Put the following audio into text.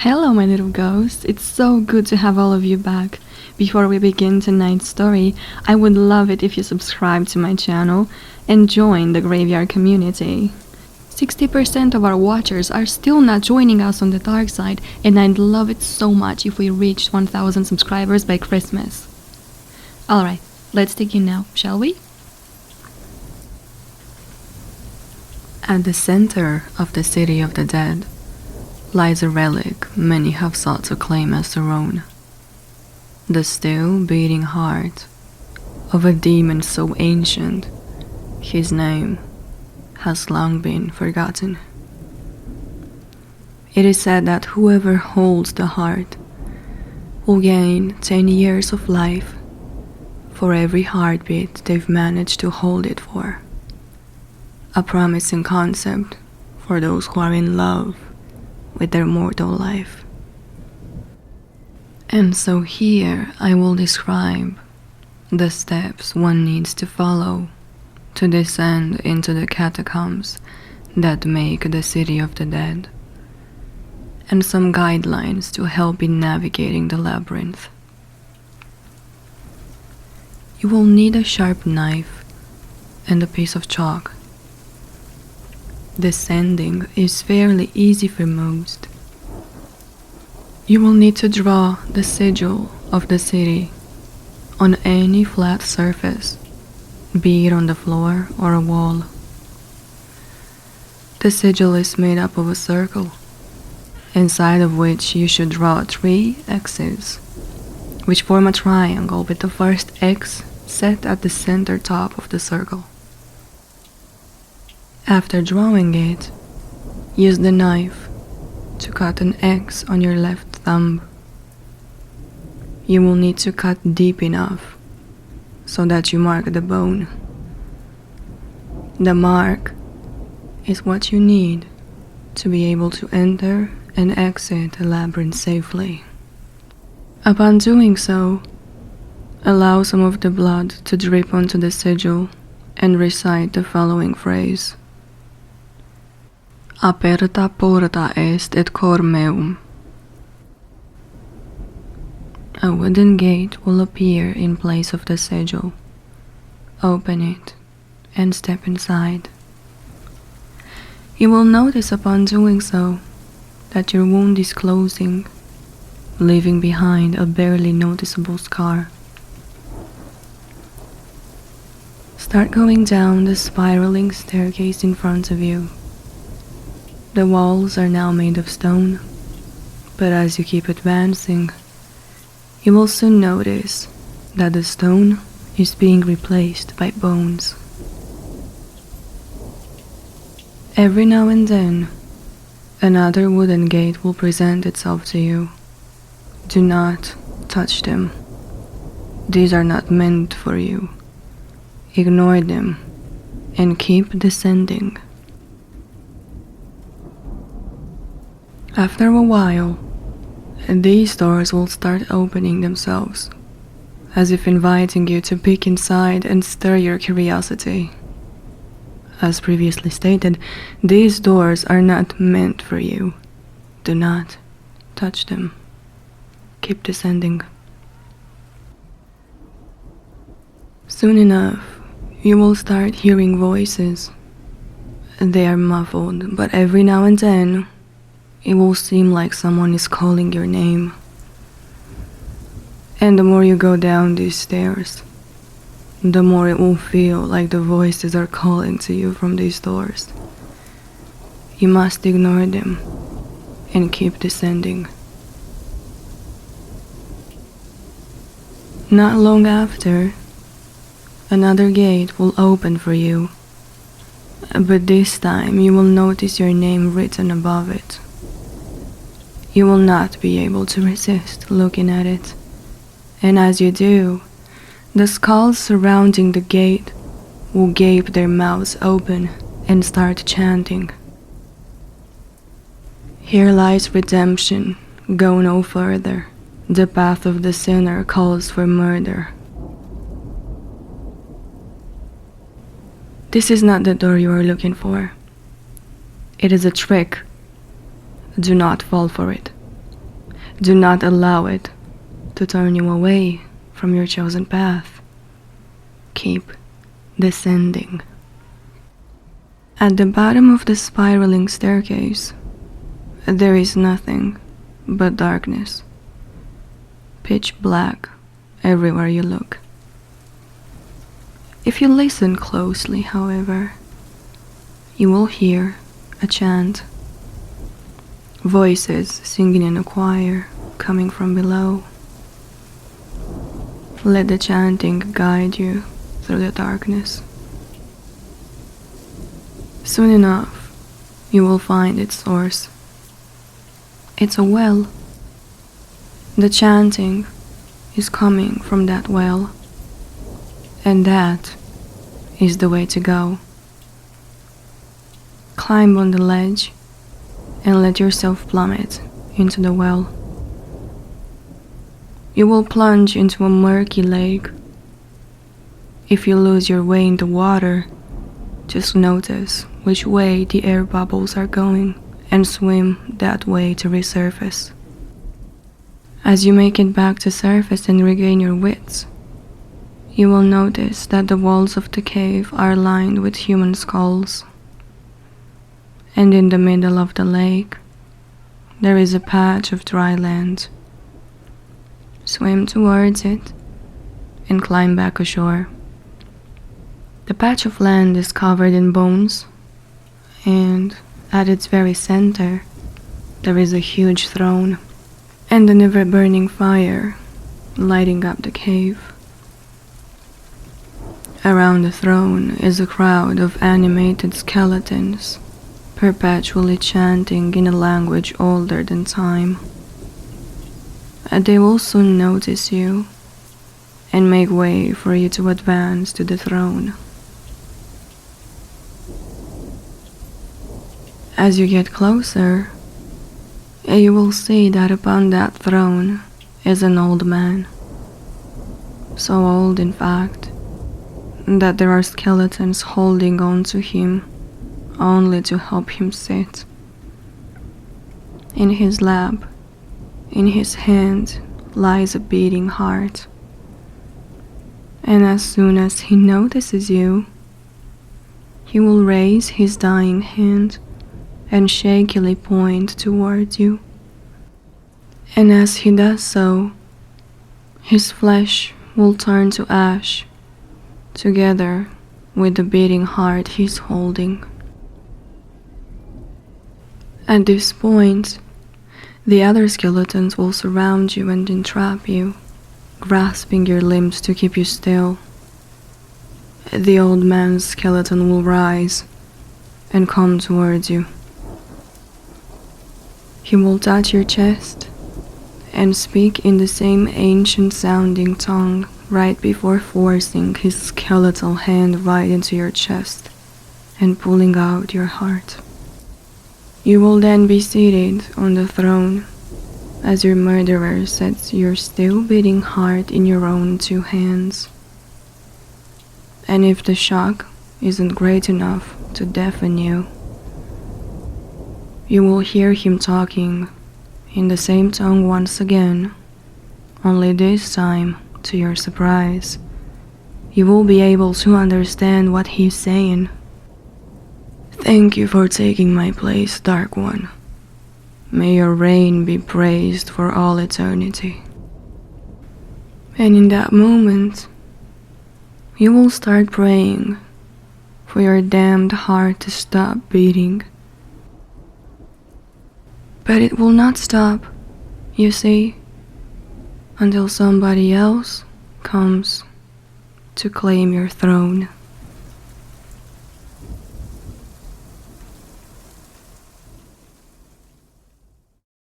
Hello, my little ghosts. It's so good to have all of you back. Before we begin tonight's story, I would love it if you subscribe to my channel and join the graveyard community. 60% of our watchers are still not joining us on the dark side, and I'd love it so much if we reached 1,000 subscribers by Christmas. Alright, let's dig in now, shall we? At the center of the city of the dead lies a relic many have sought to claim as their own. The still beating heart of a demon so ancient, his name has long been forgotten. It is said that whoever holds the heart will gain 10 years of life for every heartbeat they've managed to hold it for. A promising concept for those who are in love with their mortal life. And so here I will describe the steps one needs to follow to descend into the catacombs that make the city of the dead, and some guidelines to help in navigating the labyrinth. You will need a sharp knife and a piece of chalk. Descending is fairly easy for most. You will need to draw the sigil of the city on any flat surface, be it on the floor or a wall. The sigil is made up of a circle, inside of which you should draw 3 X's, which form a triangle with the first X set at the center top of the circle. After drawing it, use the knife to cut an X on your left thumb. You will need to cut deep enough so that you mark the bone. The mark is what you need to be able to enter and exit the labyrinth safely. Upon doing so, allow some of the blood to drip onto the sigil and recite the following phrase. Aperta porta est et cor meum. A wooden gate will appear in place of the sigil. Open it and step inside. You will notice upon doing so that your wound is closing, leaving behind a barely noticeable scar. Start going down the spiraling staircase in front of you. The walls are now made of stone, but as you keep advancing, you will soon notice that the stone is being replaced by bones. Every now and then, another wooden gate will present itself to you. Do not touch them. These are not meant for you. Ignore them and keep descending. After a while, these doors will start opening themselves, as if inviting you to peek inside and stir your curiosity. As previously stated, these doors are not meant for you. Do not touch them. Keep descending. Soon enough, you will start hearing voices. They are muffled, but every now and then, it will seem like someone is calling your name. And the more you go down these stairs, the more it will feel like the voices are calling to you from these doors. You must ignore them and keep descending. Not long after, another gate will open for you, but this time you will notice your name written above it. You will not be able to resist looking at it, and as you do, the skulls surrounding the gate will gape their mouths open and start chanting. Here lies redemption, go no further. The path of the sinner calls for murder. This is not the door you are looking for. It is a trick. Do not fall for it. Do not allow it to turn you away from your chosen path. Keep descending. At the bottom of the spiraling staircase, there is nothing but darkness. Pitch black everywhere you look. If you listen closely, however, you will hear a chant. Voices singing in a choir coming from below. Let the chanting guide you through the darkness. Soon enough, you will find its source. It's a well. The chanting is coming from that well, and that is the way to go. Climb on the ledge and let yourself plummet into the well. You will plunge into a murky lake. If you lose your way in the water, just notice which way the air bubbles are going and swim that way to resurface. As you make it back to surface and regain your wits, you will notice that the walls of the cave are lined with human skulls. And in the middle of the lake, there is a patch of dry land. Swim towards it and climb back ashore. The patch of land is covered in bones, and at its very center, there is a huge throne and a never-burning fire lighting up the cave. Around the throne is a crowd of animated skeletons, perpetually chanting in a language older than time. They will soon notice you and make way for you to advance to the throne. As you get closer, you will see that upon that throne is an old man. So old, in fact, that there are skeletons holding on to him only to help him sit. In his lap, in his hand, lies a beating heart. And as soon as he notices you, he will raise his dying hand and shakily point towards you. And as he does so, his flesh will turn to ash, together with the beating heart he's holding. At this point, the other skeletons will surround you and entrap you, grasping your limbs to keep you still. The old man's skeleton will rise and come towards you. He will touch your chest and speak in the same ancient-sounding tongue right before forcing his skeletal hand right into your chest and pulling out your heart. You will then be seated on the throne as your murderer sets your still beating heart in your own two hands. And if the shock isn't great enough to deafen you, you will hear him talking in the same tongue once again, only this time, to your surprise, you will be able to understand what he's saying. Thank you for taking my place, Dark One. May your reign be praised for all eternity. And in that moment, you will start praying for your damned heart to stop beating. But it will not stop, you see, until somebody else comes to claim your throne.